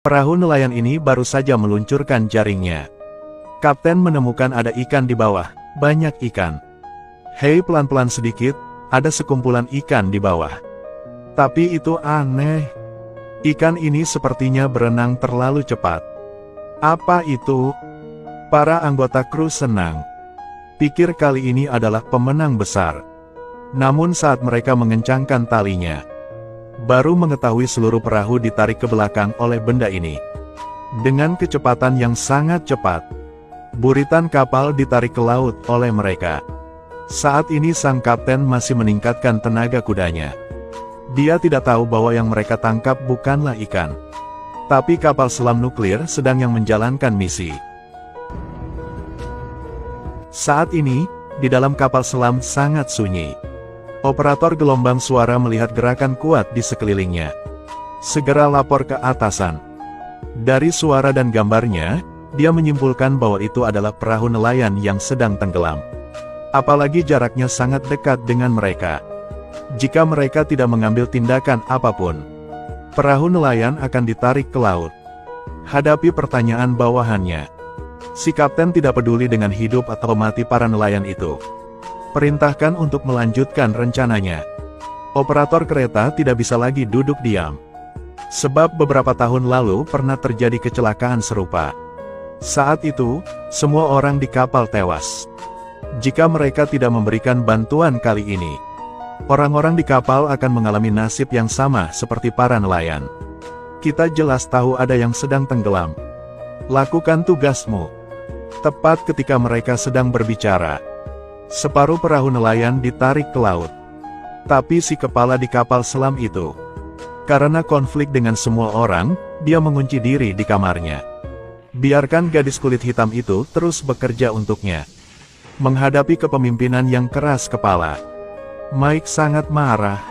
Perahu nelayan ini baru saja meluncurkan jaringnya. Kapten menemukan ada ikan di bawah, banyak ikan. Hei, pelan-pelan sedikit, ada sekumpulan ikan di bawah. Tapi itu aneh. Ikan ini sepertinya berenang terlalu cepat. Apa itu? Para anggota kru senang. Pikir kali ini adalah pemenang besar. Namun saat mereka mengencangkan talinya, baru mengetahui seluruh perahu ditarik ke belakang oleh benda ini. Dengan kecepatan yang sangat cepat, buritan kapal ditarik ke laut oleh mereka. Saat ini sang kapten masih meningkatkan tenaga kudanya. Dia tidak tahu bahwa yang mereka tangkap bukanlah ikan, tapi kapal selam nuklir sedang yang menjalankan misi. Saat ini, di dalam kapal selam sangat sunyi. Operator gelombang suara melihat gerakan kuat di sekelilingnya. Segera lapor ke atasan. Dari suara dan gambarnya, dia menyimpulkan bahwa itu adalah perahu nelayan yang sedang tenggelam. Apalagi jaraknya sangat dekat dengan mereka. Jika mereka tidak mengambil tindakan apapun, perahu nelayan akan ditarik ke laut. Hadapi pertanyaan bawahannya. Si kapten tidak peduli dengan hidup atau mati para nelayan itu. Perintahkan untuk melanjutkan rencananya. Operator kereta tidak bisa lagi duduk diam. Sebab beberapa tahun lalu pernah terjadi kecelakaan serupa. Saat itu, semua orang di kapal tewas. Jika mereka tidak memberikan bantuan kali ini, orang-orang di kapal akan mengalami nasib yang sama seperti para nelayan. Kita jelas tahu ada yang sedang tenggelam. Lakukan tugasmu. Tepat ketika mereka sedang berbicara, separuh perahu nelayan ditarik ke laut. Tapi si kepala di kapal selam itu, karena konflik dengan semua orang, dia mengunci diri di kamarnya. Biarkan gadis kulit hitam itu terus bekerja untuknya. Menghadapi kepemimpinan yang keras kepala, Mike sangat marah.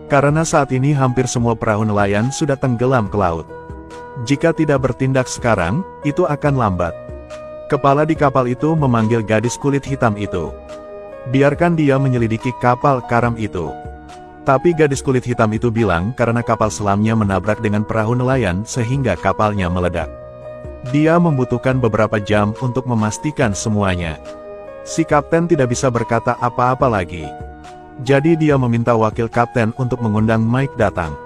Karena saat ini hampir semua perahu nelayan sudah tenggelam ke laut. Jika tidak bertindak sekarang, itu akan lambat. Kepala di kapal itu memanggil gadis kulit hitam itu. Biarkan dia menyelidiki kapal karam itu. Tapi gadis kulit hitam itu bilang karena kapal selamnya menabrak dengan perahu nelayan sehingga kapalnya meledak. Dia membutuhkan beberapa jam untuk memastikan semuanya. Si kapten tidak bisa berkata apa-apa lagi. Jadi dia meminta wakil kapten untuk mengundang Mike datang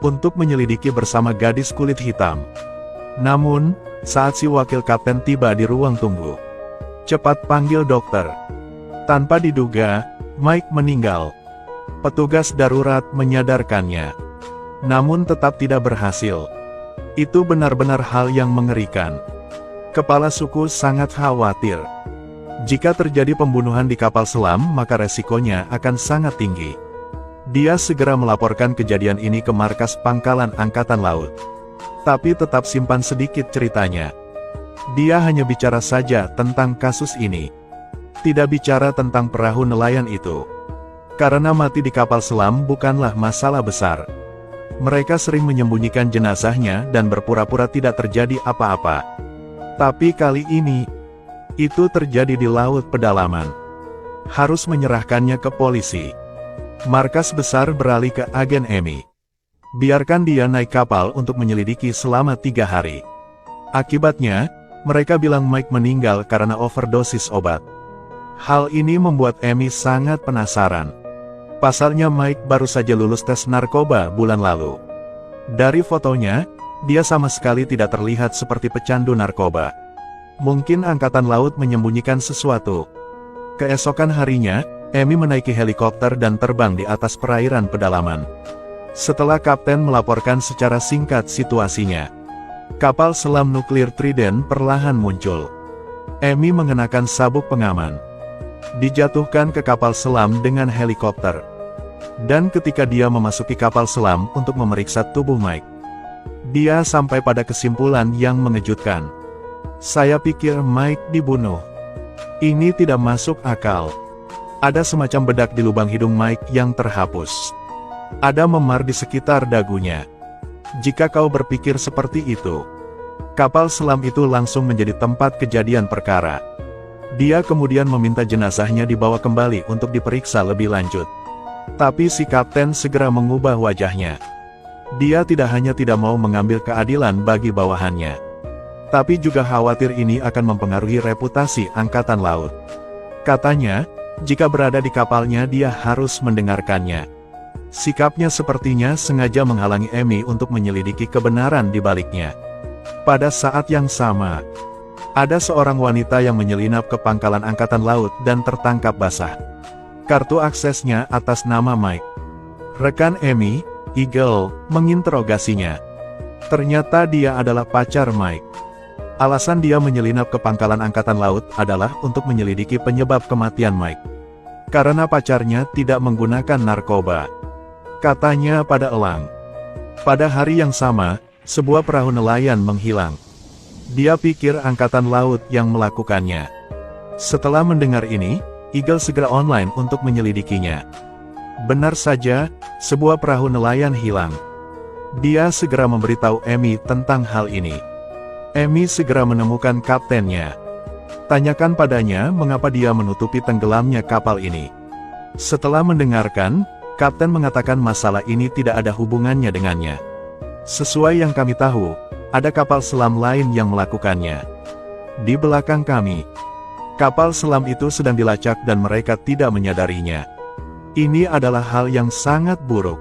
untuk menyelidiki bersama gadis kulit hitam. Namun, saat si wakil kapten tiba di ruang tunggu, cepat panggil dokter. Tanpa diduga, Mike meninggal. Petugas darurat menyadarkannya. Namun tetap tidak berhasil. Itu benar-benar hal yang mengerikan. Kepala suku sangat khawatir. Jika terjadi pembunuhan di kapal selam, maka resikonya akan sangat tinggi. Dia segera melaporkan kejadian ini ke markas pangkalan angkatan laut. Tapi tetap simpan sedikit ceritanya. Dia hanya bicara saja tentang kasus ini. Tidak bicara tentang perahu nelayan itu. Karena mati di kapal selam bukanlah masalah besar. Mereka sering menyembunyikan jenazahnya dan berpura-pura tidak terjadi apa-apa. Tapi kali ini, itu terjadi di laut pedalaman. Harus menyerahkannya ke polisi. Markas besar beralih ke agen Emi. Biarkan dia naik kapal untuk menyelidiki selama 3 hari. Akibatnya, mereka bilang Mike meninggal karena overdosis obat. Hal ini membuat Emi sangat penasaran. Pasalnya Mike baru saja lulus tes narkoba bulan lalu. Dari fotonya, dia sama sekali tidak terlihat seperti pecandu narkoba. Mungkin angkatan laut menyembunyikan sesuatu. Keesokan harinya, Emi menaiki helikopter dan terbang di atas perairan pedalaman. Setelah kapten melaporkan secara singkat situasinya, kapal selam nuklir Trident perlahan muncul. Emi mengenakan sabuk pengaman. Dijatuhkan ke kapal selam dengan helikopter. Dan ketika dia memasuki kapal selam untuk memeriksa tubuh Mike, dia sampai pada kesimpulan yang mengejutkan. Saya pikir Mike dibunuh. Ini tidak masuk akal. Ada semacam bedak di lubang hidung Mike yang terhapus. Ada memar di sekitar dagunya. Jika kau berpikir seperti itu, kapal selam itu langsung menjadi tempat kejadian perkara. Dia kemudian meminta jenazahnya dibawa kembali untuk diperiksa lebih lanjut. Tapi si kapten segera mengubah wajahnya. Dia tidak hanya tidak mau mengambil keadilan bagi bawahannya, tapi juga khawatir ini akan mempengaruhi reputasi Angkatan Laut. Katanya, jika berada di kapalnya dia harus mendengarkannya. Sikapnya sepertinya sengaja menghalangi Amy untuk menyelidiki kebenaran di baliknya. Pada saat yang sama, ada seorang wanita yang menyelinap ke pangkalan Angkatan Laut dan tertangkap basah. Kartu aksesnya atas nama Mike. Rekan Amy, Eagle, menginterogasinya. Ternyata dia adalah pacar Mike. Alasan dia menyelinap ke pangkalan Angkatan Laut adalah untuk menyelidiki penyebab kematian Mike. Karena pacarnya tidak menggunakan narkoba. Katanya pada elang. Pada hari yang sama, sebuah perahu nelayan menghilang. Dia pikir Angkatan Laut yang melakukannya. Setelah mendengar ini, Eagle segera online untuk menyelidikinya. Benar saja, sebuah perahu nelayan hilang. Dia segera memberitahu Amy tentang hal ini. Amy segera menemukan kaptennya. Tanyakan padanya mengapa dia menutupi tenggelamnya kapal ini. Setelah mendengarkan, kapten mengatakan masalah ini tidak ada hubungannya dengannya. Sesuai yang kami tahu, ada kapal selam lain yang melakukannya. Di belakang kami, kapal selam itu sedang dilacak dan mereka tidak menyadarinya. Ini adalah hal yang sangat buruk.